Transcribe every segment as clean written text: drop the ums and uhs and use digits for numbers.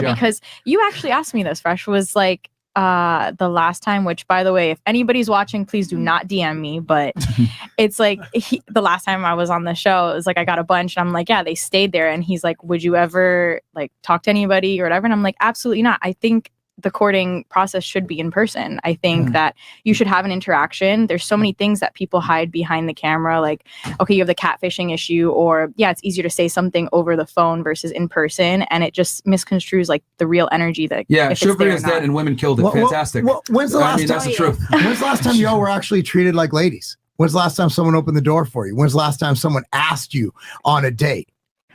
because you actually asked me this, Fresh, was like the last time, which by the way, if anybody's watching, please do not DM me, but it's like the last time I was on the show, it was like I got a bunch and I'm like, yeah, they stayed there. And he's like, would you ever like talk to anybody or whatever? And I'm like, absolutely not. I think the courting process should be in person. I think that you should have an interaction. There's so many things that people hide behind the camera. Like, okay, you have the catfishing issue, or yeah, it's easier to say something over the phone versus in person. And it just misconstrues like the real energy that chivalry is dead and women killed it. Fantastic. When's the last time? That's the truth. When's the last time y'all were actually treated like ladies? When's the last time someone opened the door for you? When's the last time someone asked you on a date?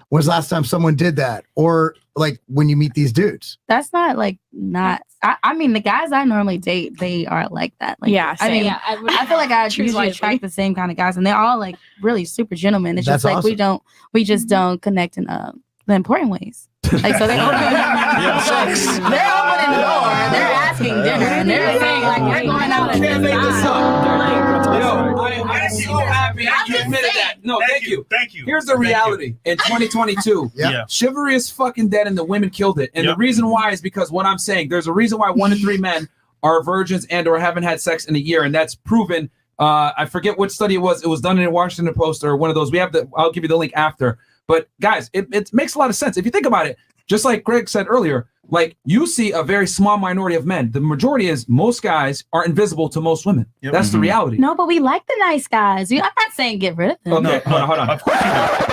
When's the last time someone did that? Or like when you meet these dudes? That's not like I mean, the guys I normally date, they are like that. Like, yeah, same. I mean, I feel like I usually attract the same kind of guys, and they're all like really super gentlemen. It's That's just like awesome. we just don't connect in the important ways. Like, so they're opening the door, they're asking dinner, and they're saying like, we're going out and can't make this up. I'm so happy you admitted that. No, thank you. Thank you. Here's the reality. In 2022, chivalry is fucking dead and the women killed it. And the reason why is because what I'm saying, there's a reason why 1 in 3 men are virgins and or haven't had sex in a year. And that's proven. I forget what study it was. It was done in a Washington Post or one of those. I'll give you the link after. But guys, it makes a lot of sense. If you think about it, just like Greg said earlier, like you see a very small minority of men. The majority is most guys are invisible to most women. That's the reality. No, but we like the nice guys. I'm not saying get rid of them. Okay, hold on. Of course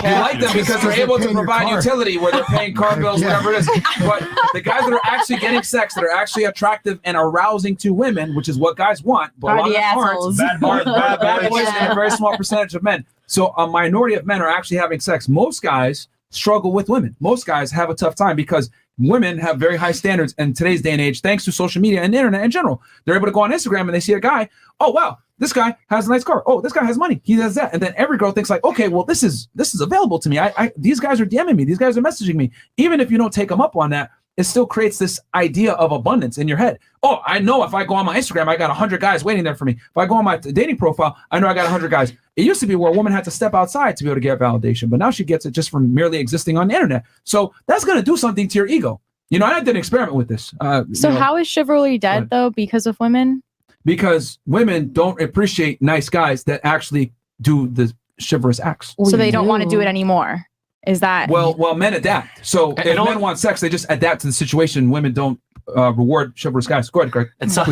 You like them because they're able to provide utility where they're paying car bills, whatever it is. But the guys that are actually getting sex, that are actually attractive and arousing to women, which is what guys want, but a lot of them aren't, are bad boys and a very small percentage of men. So a minority of men are actually having sex. Most guys struggle with women. Most guys have a tough time because women have very high standards in today's day and age, thanks to social media and the internet in general. They're able to go on Instagram and they see a guy, oh wow, this guy has a nice car. Oh, this guy has money. He has that. And then every girl thinks like, okay, well, this is available to me. These guys are DMing me. These guys are messaging me. Even if you don't take them up on that, it still creates this idea of abundance in your head. Oh, I know if I go on my Instagram, I got 100 guys waiting there for me. If I go on my dating profile, I know I got 100 guys. It used to be where a woman had to step outside to be able to get validation, but now she gets it just from merely existing on the internet. So that's going to do something to your ego. You know, I did an experiment with this. How is chivalry dead though because of women? Because women don't appreciate nice guys that actually do the chivalrous acts. So they don't want to do it anymore. Is that well? Men adapt. So if men want sex, they just adapt to the situation. Women don't reward chivalrous guys. Go ahead, Greg. And so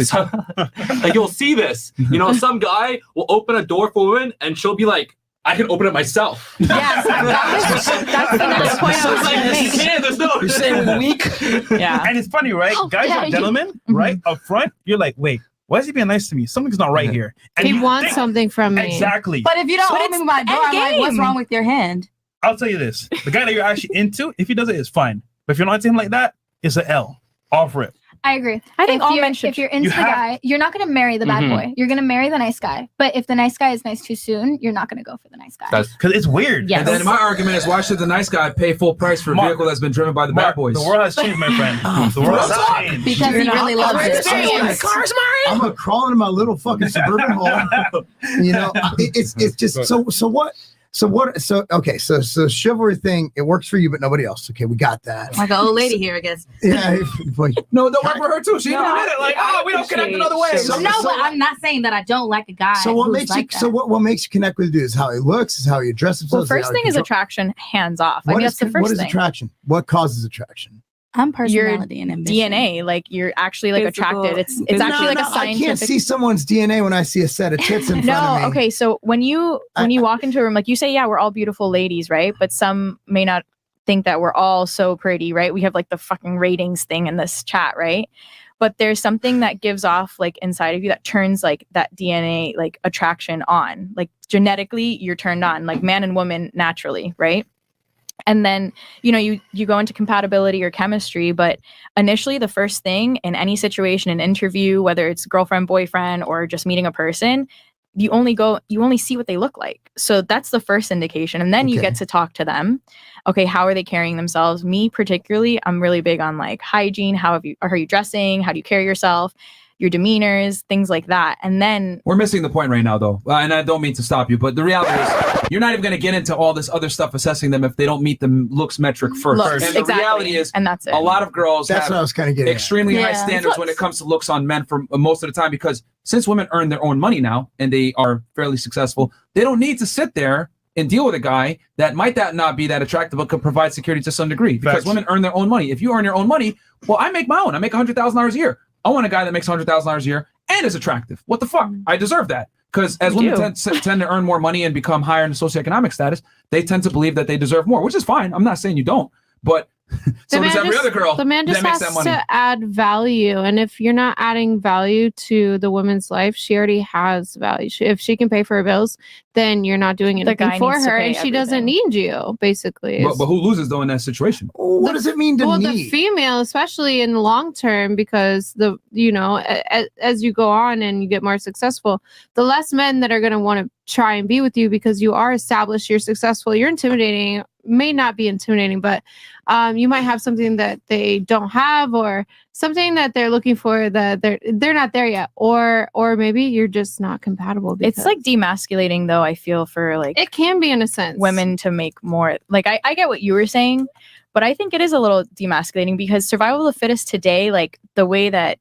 like you'll see this. You know, some guy will open a door for a woman, and she'll be like, "I can open it myself." Yes, that's the next point I was going to make. Yeah, there's no. You're saying we're weak. Yeah, and it's funny, right? Guys are gentlemen, right? Up front, you're like, wait. Why is he being nice to me? Something's not right here. And he wants something from me. Exactly. But if you don't open my door, I'm like, what's wrong with your hand? I'll tell you this. The guy that you're actually into, if he does it, it's fine. But if you're not into him like that, it's an L. Off rip. I agree. I think if you're into the guy, you're not going to marry the bad boy. You're going to marry the nice guy. But if the nice guy is nice too soon, you're not going to go for the nice guy. Because it's weird. Yes. And then my argument is, why should the nice guy pay full price for a vehicle that's been driven by the bad boys? The world has changed, my friend. The world has changed. Because he really loves it. I'm gonna crawl into my little fucking suburban hole. You know, it's just so what? So chivalry thing, it works for you, but nobody else. Okay, we got that. Like an old lady here, I guess. Yeah. No, don't work for her too. She admitted it. Like, we don't connect in other ways. But I'm not saying that I don't like a guy. So what makes you? So what makes you connect with a dude? Is how he looks? Is how he addresses himself? Well, first thing is attraction, hands off. I mean, that's the first thing. What is attraction? What causes attraction? I'm personality and ambition. DNA, like you're actually like attracted. It's actually like a scientific. I can't see someone's DNA when I see a set of tits in front of me. Okay, so when you walk into a room, like you say, yeah, we're all beautiful ladies, right? But some may not think that we're all so pretty, right? We have like the fucking ratings thing in this chat, right? But there's something that gives off like inside of you that turns like that DNA like attraction on. Like genetically, you're turned on, like man and woman naturally, right? And then, you know, you go into compatibility or chemistry, but initially the first thing in any situation, an interview, whether it's girlfriend, boyfriend, or just meeting a person, you only see what they look like. So that's the first indication. And then you get to talk to them. Okay, how are they carrying themselves? Me particularly, I'm really big on like hygiene. How are you dressing? How do you carry yourself? your demeanors, things like that. And then we're missing the point right now, though. And I don't mean to stop you, but the reality is you're not even going to get into all this other stuff assessing them if they don't meet the looks metric first. And the reality is, and that's it. A lot of girls That's what I was kind of getting extremely high standards when it comes to looks on men for most of the time, because since women earn their own money now and they are fairly successful, they don't need to sit there and deal with a guy that might not be that attractive but could provide security to some degree, because women earn their own money. If you earn your own money, well, I make my own. I make $100,000 a year. I want a guy that makes $100,000 a year and is attractive. What the fuck? I deserve that. Because as women tend to earn more money and become higher in the socioeconomic status, they tend to believe that they deserve more, which is fine. I'm not saying you don't, but so does every other girl the man just that makes has that money. to add value, and if you're not adding value to the woman's life, she already has value. If she can pay for her bills, then you're not doing anything for her, and she doesn't need you, basically. But who loses though in that situation? What does it mean to need? The female, especially in the long term, because as you go on and you get more successful, the less men that are going to want to try and be with you because you are established, you're successful, you're intimidating. May not be intimidating, but you might have something that they don't have, or something that they're looking for that they're not there yet, or maybe you're just not compatible. It's like demasculating, though. I feel for like it can be in a sense women to make more. Like I get what you were saying, but I think it is a little demasculating because survival of the fittest today, like the way that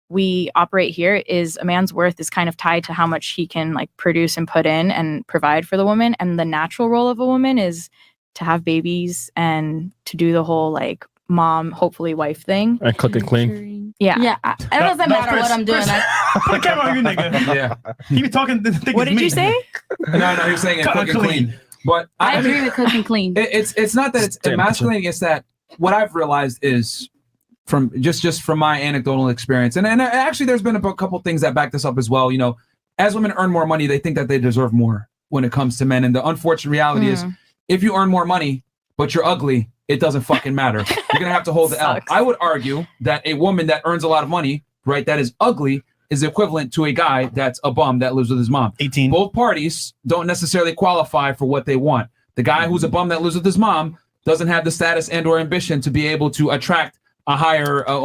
we operate here, is a man's worth is kind of tied to how much he can like produce and put in and provide for the woman, and the natural role of a woman is to have babies and to do the whole like mom, hopefully wife thing. And cook and clean. Yeah. Yeah. It doesn't matter what I'm doing. Put camera on you, nigga. Yeah. He be talking. What did you say? No, he was saying cook and clean. But I agree with cook and clean. It's not that it's emasculating. It's that what I've realized is from just from my anecdotal experience, and actually there's been a couple things that back this up as well. You know, as women earn more money, they think that they deserve more when it comes to men, and the unfortunate reality is, if you earn more money, but you're ugly, it doesn't fucking matter. You're going to have to hold the L. I would argue that a woman that earns a lot of money, right, that is ugly, is equivalent to a guy that's a bum that lives with his mom. 18. Both parties don't necessarily qualify for what they want. The guy who's a bum that lives with his mom doesn't have the status and or ambition to be able to attract a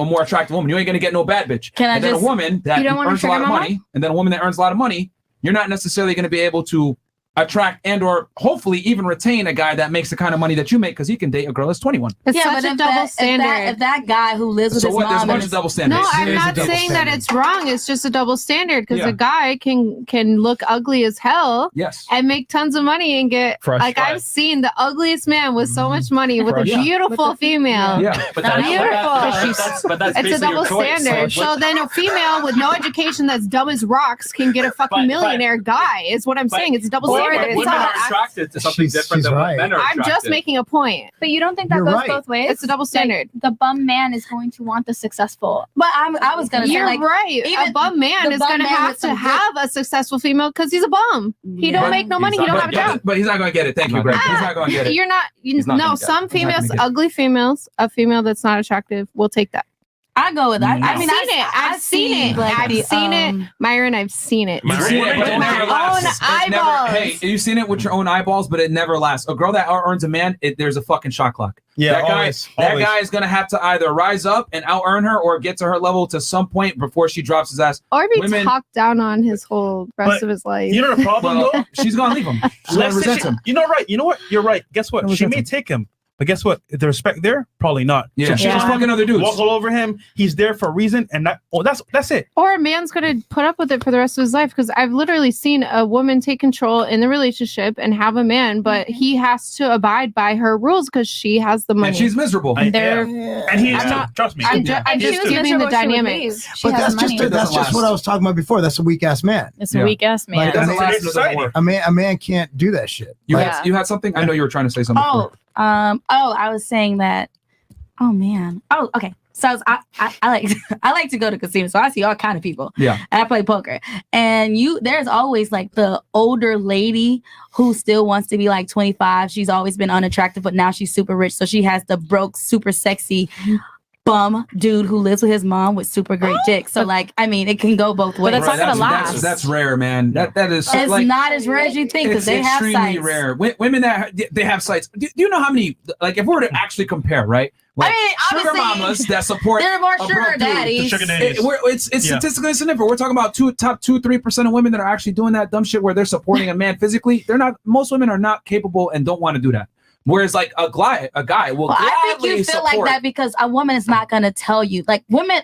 more attractive woman. You ain't going to get no bad bitch. And then a woman that earns a lot of money, and then a woman that earns a lot of money, you're not necessarily going to be able to attract and or hopefully even retain a guy that makes the kind of money that you make, because he can date a girl that's 21. It's such a double standard. If that guy who lives with his mom, there's a bunch of double standards. No, I'm not saying that it's wrong. It's just a double standard, because a guy can look ugly as hell, and make tons of money and get I've seen the ugliest man with so much money with a beautiful female. But that's it's a double standard. So then a female with no education that's dumb as rocks can get a fucking millionaire guy. Is what I'm saying. It's a double standard. Women are attracted to something different than what men are attracted. I'm just making a point. But you don't think that goes both ways? It's a double standard. Like, the bum man is going to want the successful. But I was going to say, you're right. A bum man is going to have a successful female because he's a bum. He don't make no money. He don't have a job. But he's not going to get it. Thank you, Greg. He's not going to get it. You're not. No, some females, ugly females, a female that's not attractive will take that. I go with that. I've seen it. Myron, I've seen it. You've seen it with your own eyeballs. Hey, you've seen it with your own eyeballs, but it never lasts. A girl that out-earns a man, there's a fucking shot clock. Yeah, that guy is going to have to either rise up and out-earn her or get to her level to some point before she drops his ass. Or be talked down on his whole rest of his life. You know the problem, though? She's going to leave him. She's going to resent him. You know, right. You know what? You're right. Guess what? She may take him. But guess what? The respect there, probably not. Yeah, she's just fucking other dudes. Walk all over him. He's there for a reason, and that's it. Or a man's gonna put up with it for the rest of his life, because I've literally seen a woman take control in the relationship and have a man, but he has to abide by her rules because she has the money. And she's miserable. And he is too. Trust me. I'm just giving the dynamics. But that's just what I was talking about before. That's a weak ass man. It's a weak ass man. A man can't do that shit. You had something? I know you were trying to say something. I was saying that. Oh man. Oh, okay. So I like to go to casinos, so I see all kind of people. Yeah. And I play poker, and there's always like the older lady who still wants to be like 25. She's always been unattractive, but now she's super rich, so she has the broke, super sexy bum dude who lives with his mom with super great dick. So like, I mean, it can go both ways. But that's not gonna last. That's rare, man. That is It's like, not as rare as you think because they have extremely sites. rare. Women that they have sites. Do you know how many? Like, if we were to actually compare, right? Like, I mean, sugar obviously, mamas that support. there are more a sugar broke dude. daddies. Sugar daddies. It's statistically significant. We're talking about top 2-3% of women that are actually doing that dumb shit where they're supporting a man physically. They're not. Most women are not capable and don't want to do that. Whereas like a guy will gladly I think you feel support. like that because a woman is not going to tell you. Like women,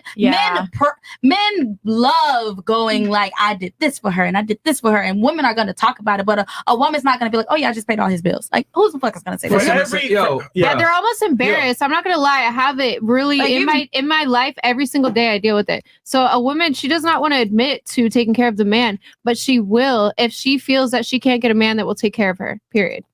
men love going like, I did this for her and I did this for her, and women are going to talk about it. But a woman's not going to be like, oh yeah, I just paid all his bills. Like who the fuck is going to say that? Yeah, they're almost embarrassed. I'm not gonna lie. I have it really like in my life every single day. I deal with it. So a woman, she does not want to admit to taking care of the man, but she will if she feels that she can't get a man that will take care of her. Period.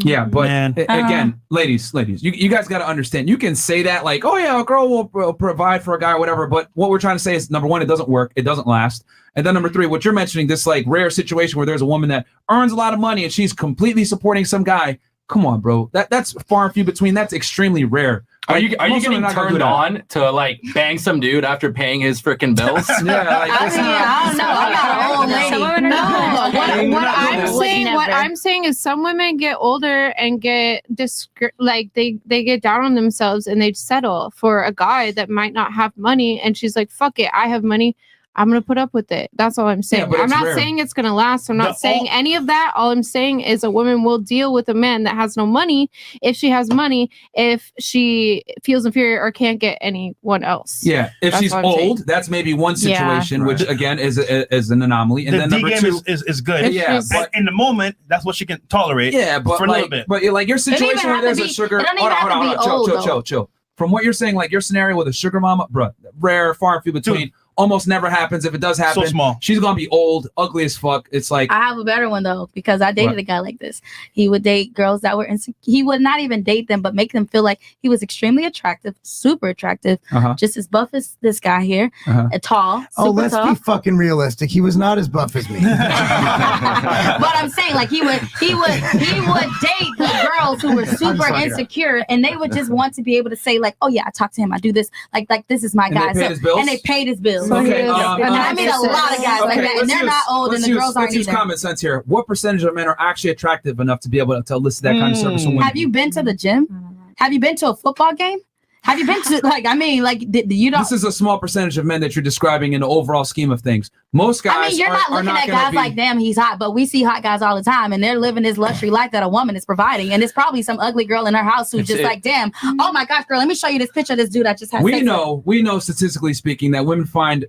Yeah, but again, ladies, you guys got to understand. You can say that like, oh yeah, a girl will provide for a guy or whatever. But what we're trying to say is, number one, it doesn't work. It doesn't last. And then number three, what you're mentioning, this like rare situation where there's a woman that earns a lot of money and she's completely supporting some guy. Come on, bro. That's far and few between. That's extremely rare. Are you getting turned on to like bang some dude after paying his freaking bills? Yeah, like, I don't know. I'm not an old lady. Some women are what I'm saying is some women get older and get like they get down on themselves and they settle for a guy that might not have money, and she's like, fuck it, I have money, I'm going to put up with it. That's all I'm saying. I'm not saying it's going to last. I'm not saying any of that. All I'm saying is a woman will deal with a man that has no money if she has money, if she feels inferior or can't get anyone else. Yeah. If she's old, that's maybe one situation, which again is an anomaly. And then number two is good. Yeah. But in the moment, that's what she can tolerate. Yeah. But for a little bit. But like your situation where there's a sugar. Hold on. Chill. From what you're saying, like your scenario with a sugar mama, bro, rare, far and few between. Almost never happens. If it does happen, so small. She's gonna be old, ugly as fuck. It's like, I have a better one though, because I dated a guy like this. He would date girls that were insecure. He would not even date them, but make them feel like he was extremely attractive, super attractive, just as buff as this guy here, tall. Let's be fucking realistic. He was not as buff as me. But I'm saying, like he would date the girls who were super insecure, and they would just want to be able to say like, oh yeah, I talked to him, I do this, like this is my guy. And they paid his bills. Okay. I mean a lot of guys like that, and they're not old, and the girls aren't either. Let's use common sense here. What percentage of men are actually attractive enough to be able to list that kind of service to women? Have you been to the gym? Have you been to a football game? Have you been to you don't? This is a small percentage of men that you're describing in the overall scheme of things. Most guys. I mean, you're not looking at guys like, damn, he's hot, but we see hot guys all the time, and they're living this luxury life that a woman is providing, and it's probably some ugly girl in her house who's just like, damn, oh my gosh, girl, let me show you this picture of this dude I just had. We know statistically speaking that women find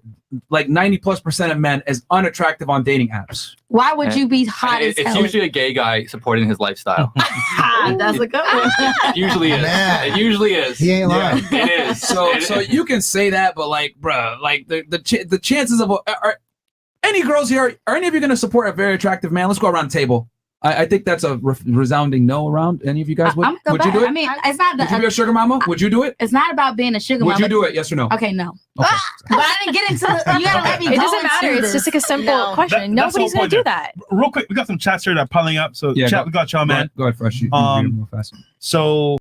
like 90+% of men as unattractive on dating apps. Why would you be hot as hell? It's usually a gay guy supporting his lifestyle. That's a good one. It usually is. It usually is. He ain't lying. It is. So you can say that, but like, bro, like the chances of are any girls here? Are any of you going to support a very attractive man? Let's go around the table. I think that's a resounding no around. Any of you guys would you do it? I mean, it's not. Would you be a sugar mama? Would you do it? It's not about being a sugar mama. Would you do it? Yes or no? Okay, no. Okay. But I didn't get into. You gotta let me. It doesn't matter. It's just like a simple question. Nobody's gonna do that. Real quick, we got some chats here that are piling up. So chat, we got y'all, man. Go ahead, Fresh. You read them real fast. So